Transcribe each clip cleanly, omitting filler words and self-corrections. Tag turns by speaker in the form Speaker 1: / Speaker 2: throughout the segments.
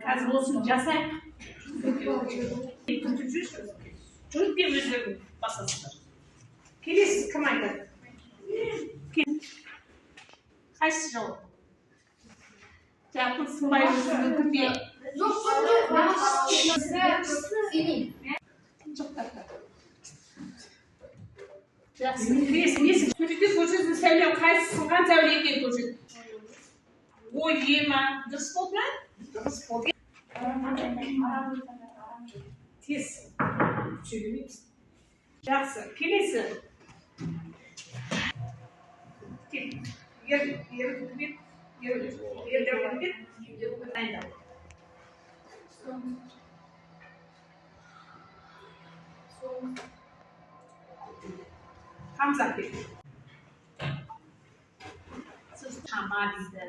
Speaker 1: Қазір осыны жасайық. Жүріп деп өздерің басасыздар. Келесіз кім айтады? Қайсысы жауап? Жақын сынбай мүмкін бе? Жақсы, келесің, несің? Сөйтіп көшесін сәуле қайсысы сынған сәуле екен көшет? Ой, ема, дұрыс болды ма? Дұрыс болды. Тез сөйлемейміз. Жақсы, келесі. Хамза келді. Сіз тама дейді.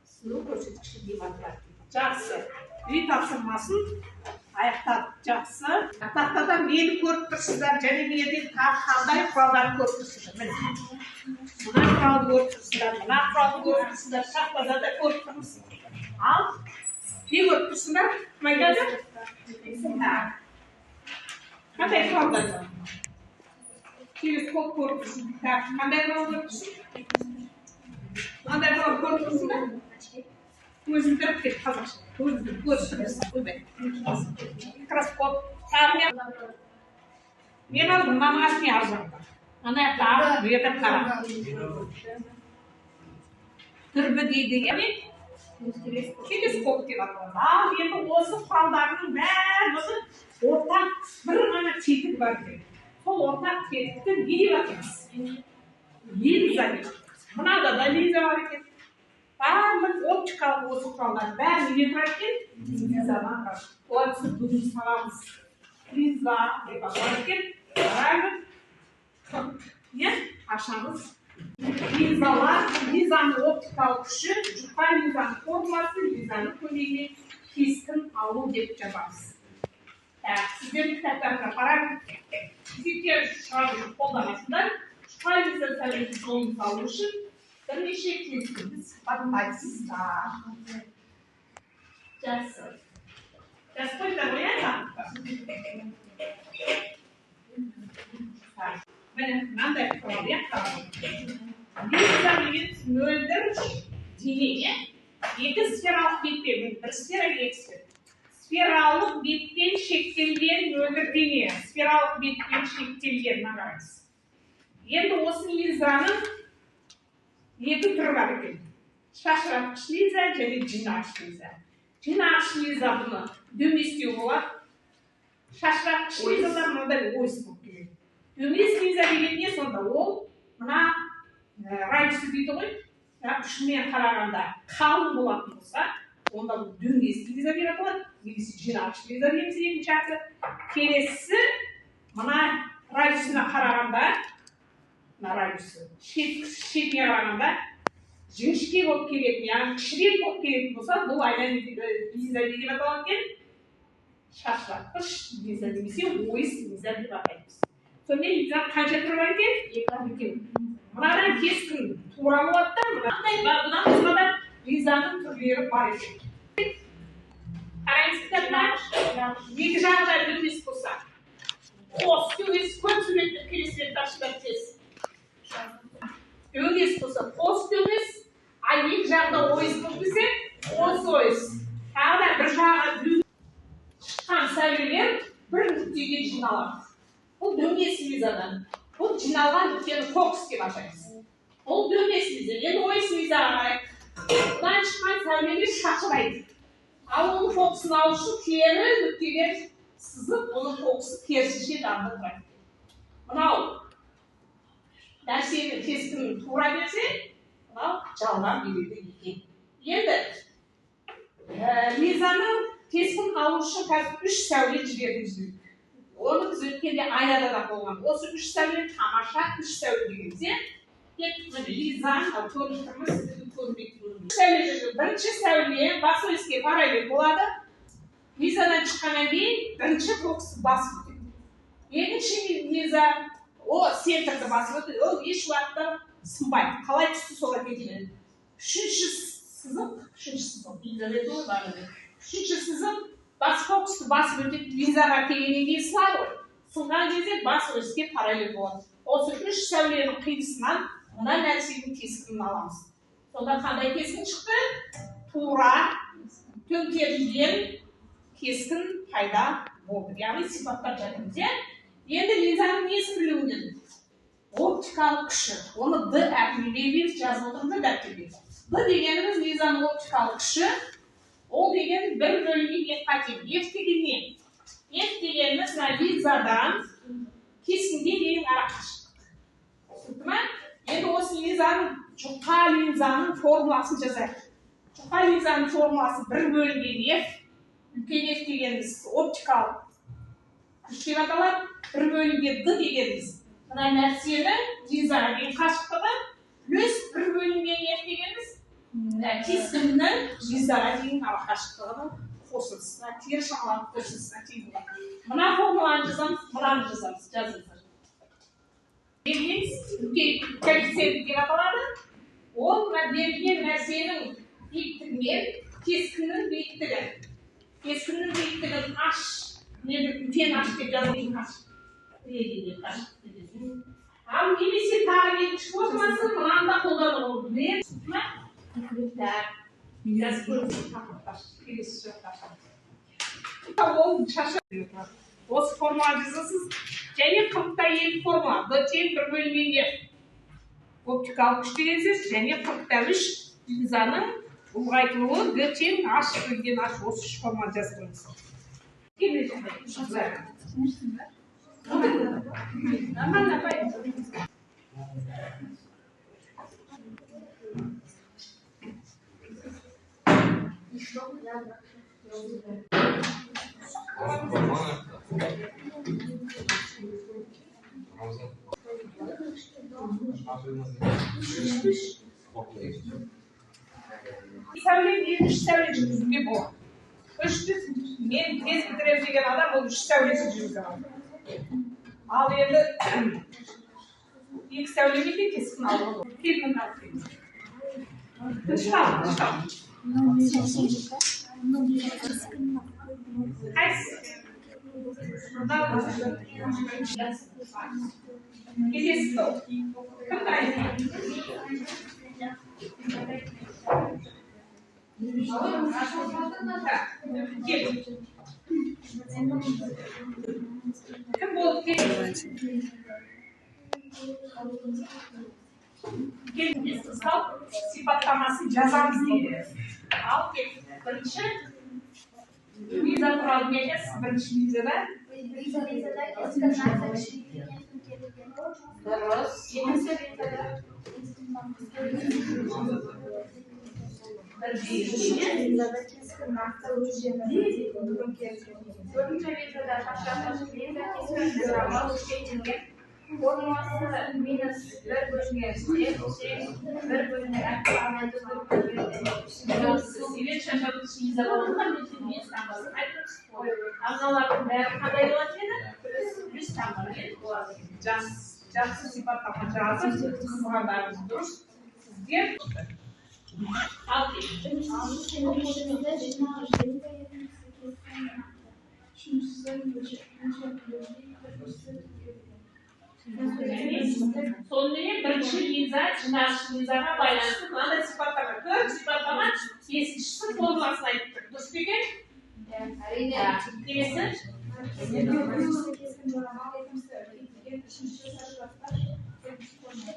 Speaker 1: Сыну көрсеткіші деп аталады. Жақсы. Үй тапсырмасын аяқтадық. Жақсы. Тақтадан нені көріп тұрсыздар, және неден қандай құралдарын көріп тұрсыздар. Мына құралды көріп тұрсыздар, мына құралды көріп тұрсыздар, тақтада да көріп тұрсыздар. Ал не көріп тұрсыздар? Кім айтады? Қандай құралдар? Телескоп көріп тұрсыздар. Қандай құрал көріп тұрсыздар? Қандай құрал көріп тұрсыздар? Өзім тұрып кет қазақша. Өзімді көріп тұрсыз. Микроскоп. Мен алдым, мамаға не арзанды. Ана ақтар, бүйетіп қара. Түрбі дейді. Телескоп деп аталады. Ал енді осы құралдардың бәрі ортақ бір ғана тетік бар екен. Сол ортақ тетікті не деп атаймыз? Линза деп атаймыз. Мынада да линза бар екен. Барлық оптикалық осы құралдар бәрі неден тұрады екен? Линзадан тұрады. Олар біз бүгін сабағымыз линза деп аталады екен. Правильно? Не? Ашамыз. Линзалар, линзаның оптикалық күші, жұқа линзаның формуласы, линзаның көмегімен кескін алу деп жазамыз. Сіздердің кітаптарына қарап, физиктер шығарып қолданасыздар. Жұқа линза сәулесін жолын салу үшін бірнеше кескінді сипаттайсыздар. Жақсы. Господа, оянды? Міне, мынандай құралды қараңыз. Линза деген мөлдір дене, екі сфералық бетпен, бір сфера, екі сфера. Сфералық бетпен шектелген мөлдір дене, сфералық бетпен шектелген қараңыз. Енді осы линзаның екі түрі бар екен. Шашыратқыш линза және жинағыш линза. Жинағыш линза бұны дөместеу болады. Шашыратқыш линзалар мынандай ойыс болып келеді. Дөмес линза деген не сонда? Ол мына радиусы дейді ғой. Пішінмен қарағанда қалың болатын болса, онда бұл дөмес линза деп аталады. Немесе жинағыш линза дейміз екінші аты. Келесі мына радиусына қарағанда, мына радиусы шетіне қарағанда жіңішке болып келетін, яғни кішірек болып келетін болса, бұл линза деп аталады екен. Шашыратқыш линза немесе ойыс линза деп атаймыз. Сонымен линзаның қанша түрі бар екен? Мынадан кескін тура болады да, бұдан басқа да линзаның түрлері бар екен. Қараңыз кітапта, екі жағында дөмес болса, қос дөмес көп суретті келесілер ташыдан тез. Дөмес болса, қос дөмес, ал екі жағында ойыс болып келсе, қос ойыс. Тағы да бір жаға шыққан сәулелер бір нүктеге жиналады. Бұл дөмес линзадан. Бұл жиналған нүктені фокус деп атаймыз. Ол дөмес линза. Енді ойыс линзаға қарайық. Бұдан шыққан сәулелер шашырайды. Ал оның фокусын алу үшін кері нүктелер сызып, оның фокусы керісінше дамды тұрады. Мынау нәрсені кескінін тура берсе, жалған береді екен. Енді Лизаның кескін алу үшін қазір 3 сәулет жібердіңіз. Оны біз өткенде айнада да болған. Осы 3 сәулет тамаша, 3 сәулет дегенде Лизаның көріністірміз сізді көрмек тұрмыз. Бірінші сәуле бас өріске параллель болады. Лизадан шыққаннан кейін бірінші фокус басып өтеді. Екінші Лиза центрді басып өтеді. Ол еш уақытта сынбайды. Қалай түсті солай кетеді. Үшінші сызық бас фокусты басып өтеді. Лизаға келгеннен кейін сылар ғой. Сынған кезде бас өріске параллель болады. Осы 3 сәуленің қиылысынан мына нәрсенің кескінін аламыз. Сонда қандай кескін шықты? Тура, төңкерілген кескін пайда болды. Яғни сипаттап жатырмыз. Енді Лизаның несін білуінен? Оптикалық күші. Оны Д әрпіне жазып отырмыз дәптерге. Д дегеніміз Лизаның оптикалық күші. Ол деген 1 бөлінген F тең. F деген не? F дегеніміз Лизадан кескінге дейін арақашықтық. Түсінді ме? Енді осы жұқа линзаның формуласын жазайық. Жұқа линзаның формуласы 1 бөлінген F. Үлкен F дегеніміз оптикалық күш деп аталады. 1 бөлінген Д дегеніміз мына нәрсені линзаға дейін қашықтығы плюс 1 бөлінген F дегеніміз кескіннің линзаға дейін қашықтығының қосылысына, теріс шамалардың қосылысына тең болады. Мына формуланы жазамыз, мынаны жазамыз, жазыңыздар. Коэффициент деп аталады. Ол берілген нәрсенің биіктігімен кескіннің биіктігі. Кескіннің биіктігін H, үлкен H деп жазылған H. Ал немесе тағы екінші формасы мынанда қолданылып olur. Осы формуланы жазасыз. Және қырықта екі формула. Д тең 1 бөлінген F. Оптикалық күш деген сөз. Және 43 линзаның ұлғайтылуы Д тең H бөлінген H. Осы 3 формуланы жаздыңыз. Сәулет 3 сәулет жүргізуге болады. 300 мен тез бітірем деген адам ол 3 сәулетін жүргізе алады. Ал енді 2 сәулемен де кескін алуға болады. Келмін алып келіңіз. Қайсы? Келесі стол. Кім дайын? Кел. Кім болып келеді? Келіңіз, стол сипаттамасын жазамыз дейді. Ал кел. Бірінші Лиза туралы келесіз, бірінші Лизада. Лизада дұрыс. Екінші Лизада. Төртінші Лизада формуласы минус 1 бөлінген F тең 1 бөлінген F параметрі себеп шашатын Лиза болады ма? Мен таңбасын айтып қойып. Аналардың бәрі қандай болады еді? Плюс таңбамен болады. Жақсы сипаттама жазып, қызғандарыңыз дұрыс. Сіздер ал сонымен бірінші линза жинағыш линзаға байланысты мынандай сипаттама. 4 сипаттама, бесіншісі формуласын айтып тұр. Дұрыс па екен? Әрине. Келесі?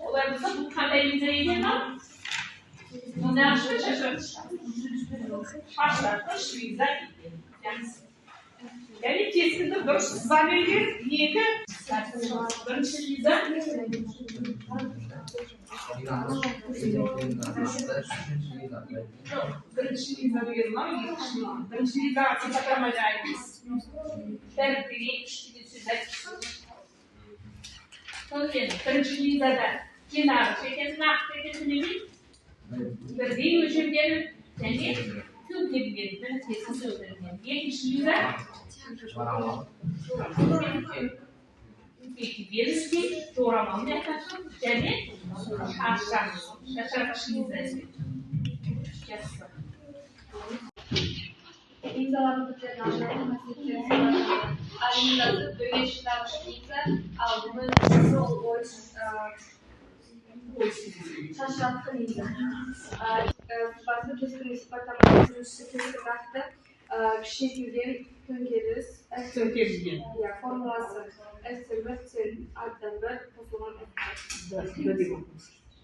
Speaker 1: Олай болса бұл қандай линза екен ал? Жинағыш пен шашыратқыш. Шашыратқыш линза екен. Яғни кескінді дұрыс сыза берген екі бірінші лиза Birinci liza diyorlar, ikinci liza. Birinci liza atı acayipyiz. Terbiye, üçlü süzet. Sonra birinci lizada kenar çeken, nak çeken ne? Bir değil ölçümlerin yani tüm gibi ben kesin söylüyorum. İkinci liza peki birisi doğramam yaklaşım yani aşağı liza.
Speaker 2: İmzaladığı cenazelerin meselesi ayrıladı dönüşler çıktı aldığımız rol boy şaşırttı imza. Bazı kesin ispatlamanın üstü bıraktı. Kişilerin töngeriz. Ya formulası. Esirvetin adları pozulun etkiler.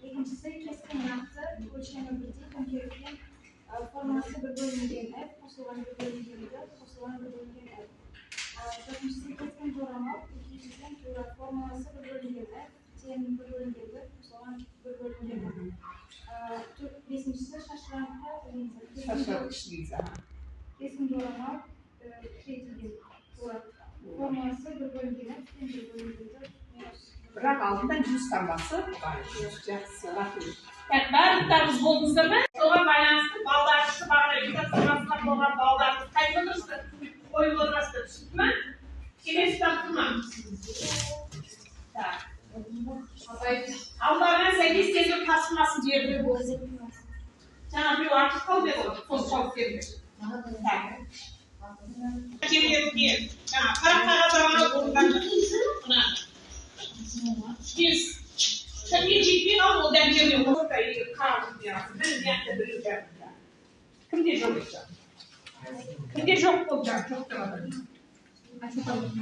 Speaker 2: İkincisi kesin yaptı. Ölçenebildiği töngerikin forması bir bölümden ev, posulan bir bölümden posulan bir bölümden ev. Dördüncüsü keskin doğrama, ikincisi forması bir bölümden ev, diğerinin bir bölümden posulan bir bölümden ev. Beşincisi şaşırtıcı liza. Keskin doğrama, ikinci forması bir bölümden ev, diğerinin bir bölümden ev.
Speaker 1: Bırak altından cüz tambası var. Yani bardaklarımız olduğu zaman sonra bayansın, baldaştı, sırasına olan baldaştı, kaybolursa, koyulursa tutma, kireç taptırmam. Allah'ın 8 kez tasması diye bu. Sana bir artık kalıyor o, toz çok gelir. Gelir. Para zamana buradan. Biz tabii ciddi ama ben geliyorum. Orada kaldım ya. Ben yaptım böyle. Kimde yok olacak? Kimde yok olacak? Çok da.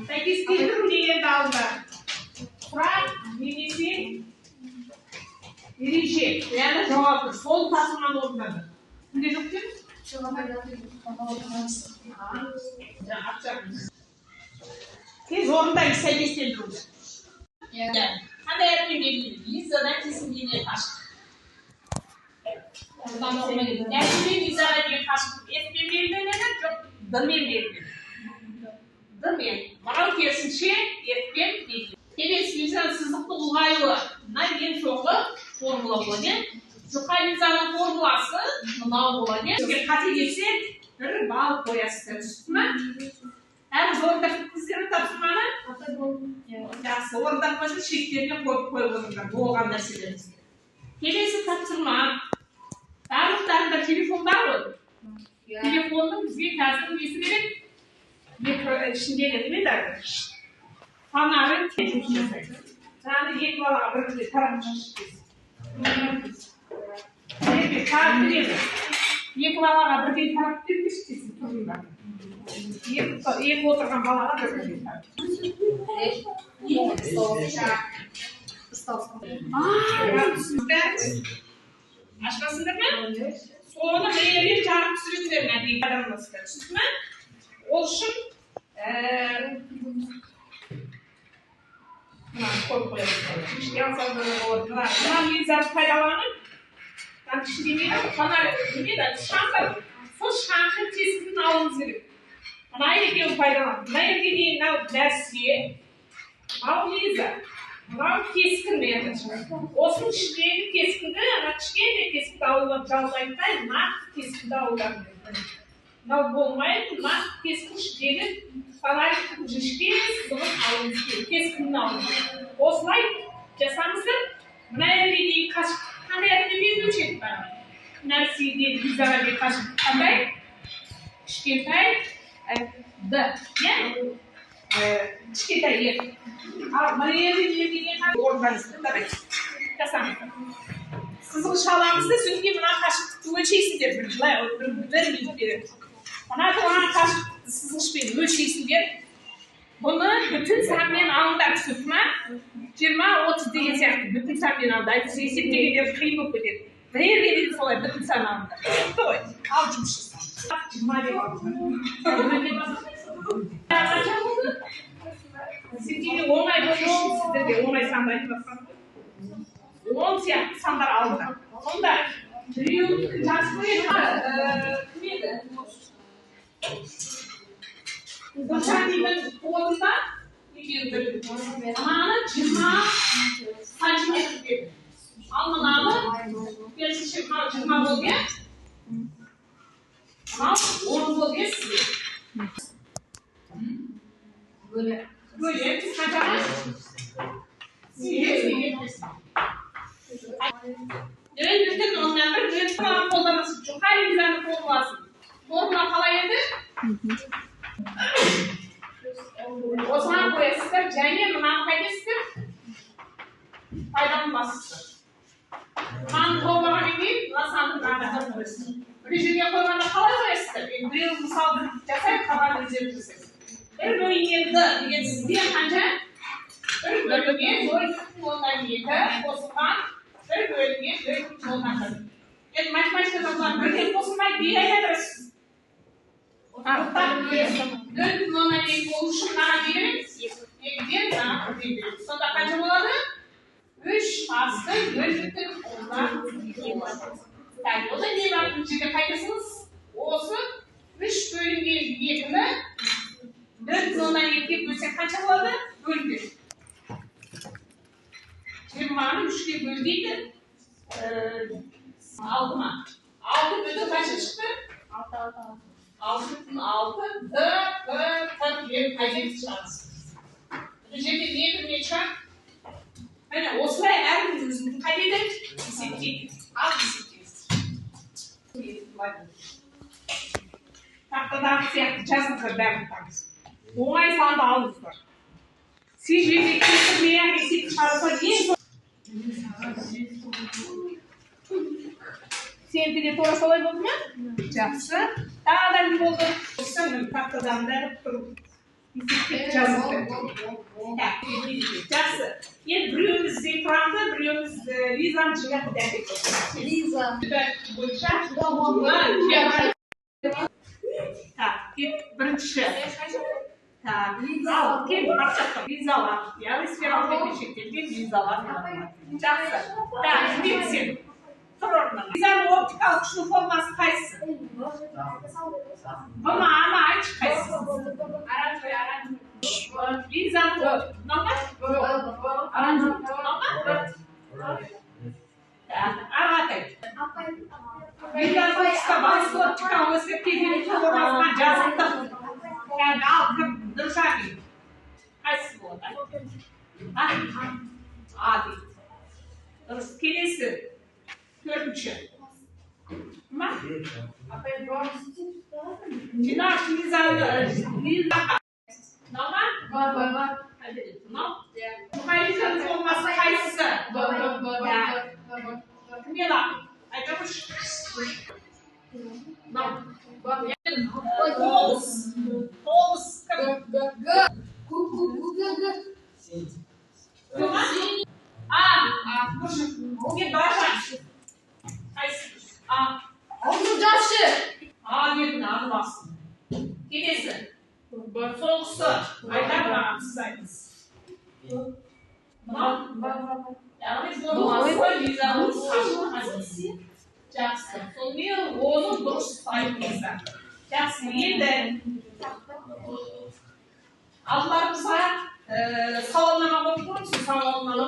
Speaker 1: Peki istedim diye dalga. Fırat, birisi, birinci. Yani cevaptır. Sol tasman oradadır. Kimde yok değil mi? Biz orada 8 kez olacak. Hadi erken geliyor. Lizadan kesin yine kaçtık. Ondan sonra geliyor. Yani Lizadan yine kaçtık. Etmen verilmeden çok dırmen verilmedi. Dırmen. Bana kesin şey etmen verilmedi. Evet, Lizadan sızlıklı ulğayı en çoğu formula oladı. Yukarı Lizadan formulası buna oladı. Bir katı geçsek bir bal koyasın üstüne. Her zorda kızları tapırmanı orada başka şekillerine koyulurlar. Bu olan meselelerimiz. Gelesi taptırma. Darlıklarında telefon var mı? Telefonda bize kazanın bir şimdi ne derler? Fanarın tecrübesi. Yani ilk olarak bir tarafmış. Bir taraf değil. İlk olarak bir taraf değil kişisi turunda. İlk oturan balalar da böyle. Aşmasında mı? Sonra bir çarpı sürütlerine bir kadınması kaçırma. Oluşum korkuyorum. Yansal oldular. Ben bizler faydalanıp ben kişiliğine kanar ettiğimde şanslar son şansın testini alınız gerek. Naya ilgili faydalanıp naya ilgili dersliğe Mağliza. Mağ keskin veya olsun şişeyi keskinde ama şişeyi keskin dağılan çallayıptay mak keskin dağılan Nav bolmayın mak keskin şişeyi falan şişeyi bunu alınız gerek. Keskin alınız. Oslay cesamızda naya ilgili kaç kanayatını bir ölçek var. Nersi diye bizara bir kaç kanay şişeyi da yani çıkıta yer. Mariye'nin yediğine organizm tabii. Kasam. Sızıl şalamızda sürekli buna kaşık ölçeğisidir. Bir. Ona da ona kaşık sızılış bir ölçeğisidir. Bunu bütün sahnenin alında tutma. 20-30 degesi yaptı. Bütün sahnenin alında. 80 degesi kıyım öpüdür. Ver verir sonra bütün sahnenin alında. Doğru. Al cümşüsün. 20 degesi. Şimdi onay sizde de onay sandalye basalım. 10 siyasi sanlar aldı. Onda bireuni жазып qo'yadi. Kim edi? Gulshanning qo'lida mana 20 santimetr dedi. Almanamı gerçi 20 bo'lgan. Ama 10 bo'lgan sizga. Böyle biz kaçamayız. Evet, bütün onlardan bir falan kullanırsın. Çok her yüzden kullanırsın. Formula kalay edi. O zaman koyasızlar. Cengi mınam kaydesizdir. Faydalanmazsızdır. Man formula gibi nasıl anlatır koyasızdır. Rejimye koymanda kalay koyasızdır. Bir yıl misal jasayıp kabar rejimcisiz. Bir bölümde degan sizga qancha bir bölümge 4.7 qo'shilgan bir bölümge 4.7. Endi matematika bilan birga qo'shilmay deyilasiz. 4.7 bo'lishini beramiz. 2 beramiz. Sonda qancha bo'ladi? 3 asli 4.10. Yani o da ne yapınca kaydasınız? Olsun 3 bölümge 2'ni 4.7'ye bölsek kaça oldu? Böldü. Şimdi bana 3'e böldüydü. 6 mı? 6 bölü kaça çıktı? 6. 4 kaydeti çıkarsınız. Şimdi niye bilmeye çıkar? Hani o sıraya her birimizin kaydedip hissedecek. Az hissedeceğiz. Tahtadan siyah yazın kadar tutarız. Oğay sandı almışlar. Siz bir kesinliğe hesip çıkarsa diye sen bir de torası olay oldu mu? Жақсы. Daha da bir oldu. Sanırım tahtadan da tutup жазып. Жақсы. Енді біреуіміз Зейфранды, біреуіміз Лизаны жинап дәлдеп қойдық. Лиза. Бойынша. Так, бірінші. Так, ал, кел бақшақтым. Лизалар. Яғни сфералық перешектерге лизалар. Жақсы. Так, жібек сен. Тұр орнына. Лизаның оптикалық күшінің формасы қайсысы? Бұны ана айтшы қайсысы? Оранжевый. Лизаның нормас? Нормас? Так, ағатай. Лизаның басты оптикалық өзгерткенде формасына жазылды. Yani alkım, dışarı. Kaçsın bu oda? Adi. Dırıs kelesi. Dördüncü. Tamam? Cina şimdi zaten normal? Var. Hadi tamam. Kayıtınız olmazsa kayıtsın. Kim lan? Aytamış. Tamam. Todos. Bugün başlamış.
Speaker 2: Olmayacaktı.
Speaker 1: Dedin adı bastın. Gidesin. Soğuksu. Aydan bana siz. Tamam. Yani biz bunu aslında vizamız karşılaştık. Жақсы. Сонымен оның дұрыс айтыңыздар. Жақсы. Енді алдыларыңызға сауалнама қойып тұрмыз. Сауалнама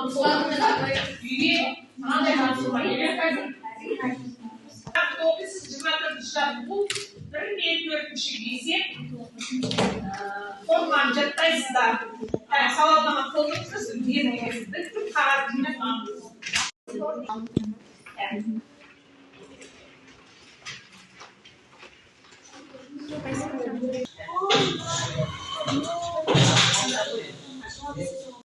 Speaker 1: үйге мынандай жазуға керек қазір. 924 жақ бұл 1/4 есеп. Форманы жаттайсыздар. Сауалнама қойыңыз. Беріңіздер. Қағаз жинап алыңыз.